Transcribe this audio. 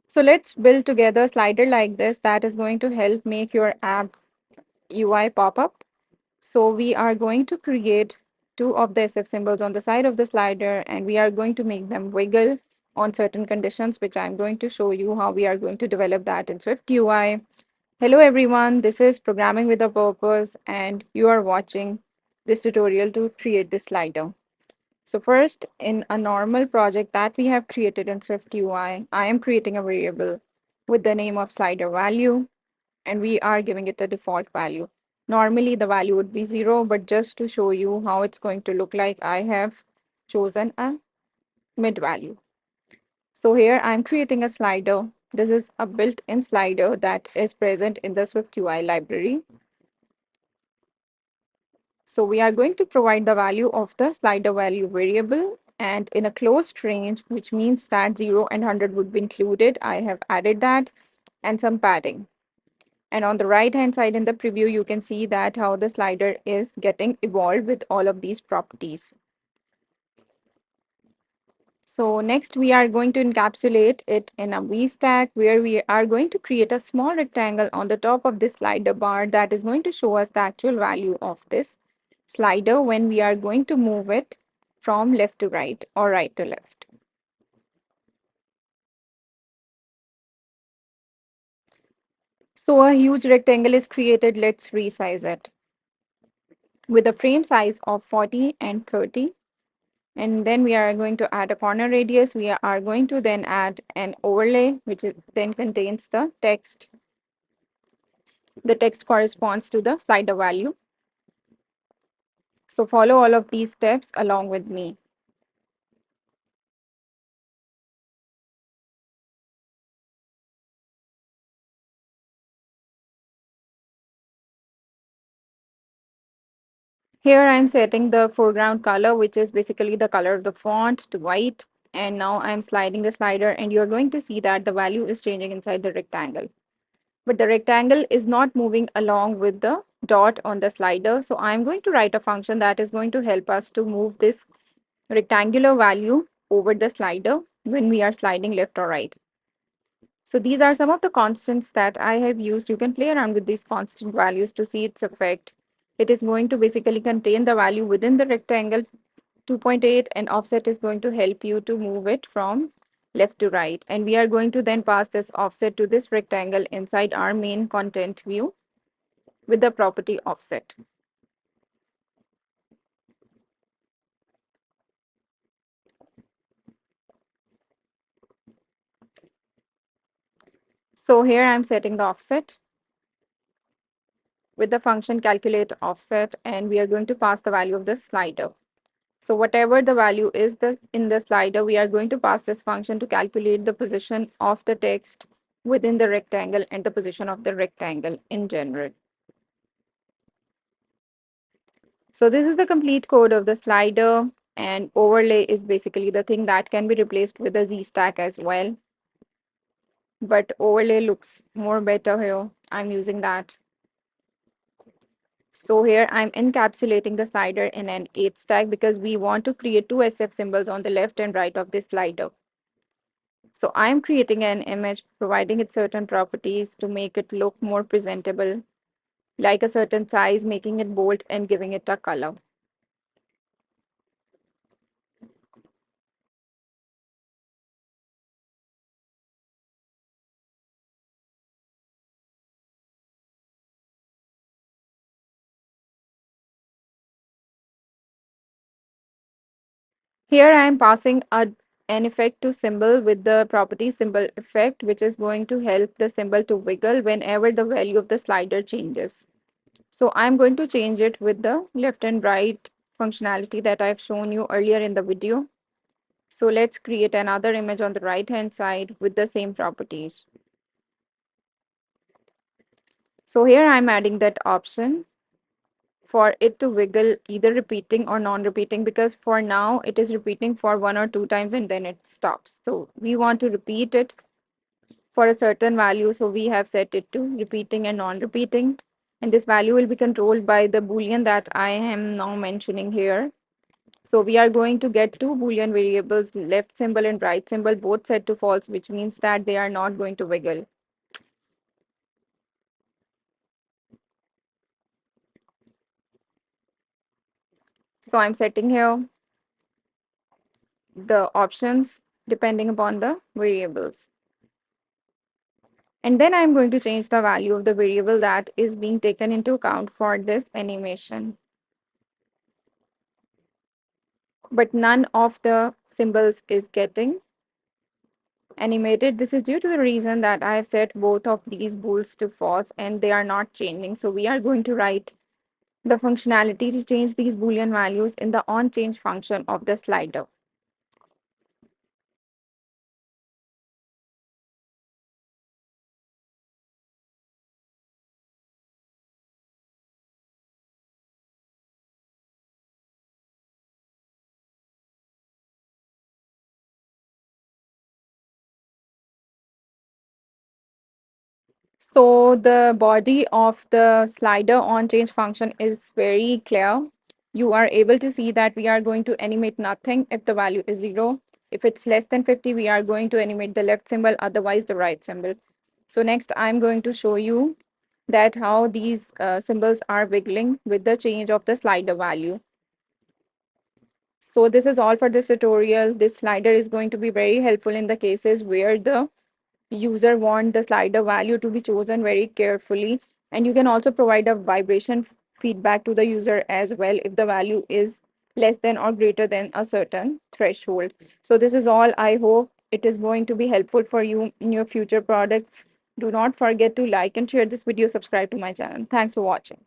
So let's build together a slider like this that is going to help make your app UI pop up. So we are going to create two of the SF symbols on the side of the slider, and we are going to make them wiggle on certain conditions, which I'm going to show you how we are going to develop that in SwiftUI. Hello everyone, this is Programming with a Purpose, and you are watching this tutorial to create this slider. So first, in a normal project that we have created in SwiftUI, I am creating a variable with the name of slider value, and we are giving it a default value. Normally the value would be 0, but just to show you how it's going to look like, I have chosen a mid value. So here I'm creating a slider. This is a built-in slider that is present in the SwiftUI library. So we are going to provide the value of the slider value variable, and in a closed range, which means that 0 and 100 would be included. I have added that and some padding. And on the right hand side in the preview, you can see that how the slider is getting evolved with all of these properties. So next we are going to encapsulate it in a VStack, where we are going to create a small rectangle on the top of this slider bar that is going to show us the actual value of this slider when we are going to move it from left to right or right to left. So a huge rectangle is created. Let's resize it with a frame size of 40 and 30. And then we are going to add a corner radius. We are going to then add an overlay, which then contains the text. The text corresponds to the slider value. So follow all of these steps along with me. Here I'm setting the foreground color, which is basically the color of the font, to white. And now I'm sliding the slider, and you're going to see that the value is changing inside the rectangle. But the rectangle is not moving along with the dot on the slider. So I'm going to write a function that is going to help us to move this rectangular value over the slider when we are sliding left or right. So these are some of the constants that I have used. You can play around with these constant values to see its effect. It is going to basically contain the value within the rectangle 2.8, and offset is going to help you to move it from left to right. And we are going to then pass this offset to this rectangle inside our main content view with the property offset. So here I'm setting the offset with the function calculate offset, and we are going to pass the value of the slider. So whatever the value is in the slider, we are going to pass this function to calculate the position of the text within the rectangle and the position of the rectangle in general. So this is the complete code of the slider, and overlay is basically the thing that can be replaced with a Z stack as well. But overlay looks more better here. I'm using that. So here I'm encapsulating the slider in an 8 stack because we want to create two SF symbols on the left and right of this slider. So I'm creating an image, providing it certain properties to make it look more presentable, like a certain size, making it bold and giving it a color. Here I am passing an effect to symbol with the property symbol effect, which is going to help the symbol to wiggle whenever the value of the slider changes. So I'm going to change it with the left and right functionality that I've shown you earlier in the video. So let's create another image on the right hand side with the same properties. So here I'm adding that option for it to wiggle, either repeating or non-repeating, because for now it is repeating for 1 or 2 times and then it stops. So we want to repeat it for a certain value. So we have set it to repeating and non-repeating. And this value will be controlled by the Boolean that I am now mentioning here. So we are going to get two Boolean variables, left symbol and right symbol, both set to false, which means that they are not going to wiggle. So I'm setting here the options depending upon the variables. And then I'm going to change the value of the variable that is being taken into account for this animation. But none of the symbols is getting animated. This is due to the reason that I have set both of these bools to false and they are not changing. So we are going to write the functionality to change these Boolean values in the onChange function of the slider. So the body of the slider onChange function is very clear. You are able to see that we are going to animate nothing if the value is 0. If it's less than 50, we are going to animate the left symbol, otherwise the right symbol. So next, I'm going to show you that how these symbols are wiggling with the change of the slider value. So this is all for this tutorial. This slider is going to be very helpful in the cases where the user want the slider value to be chosen very carefully, and you can also provide a vibration feedback to the user as well if the value is less than or greater than a certain threshold. So this is all. I hope it is going to be helpful for you in your future products. Do not forget to like and share this video, subscribe to my channel. Thanks for watching.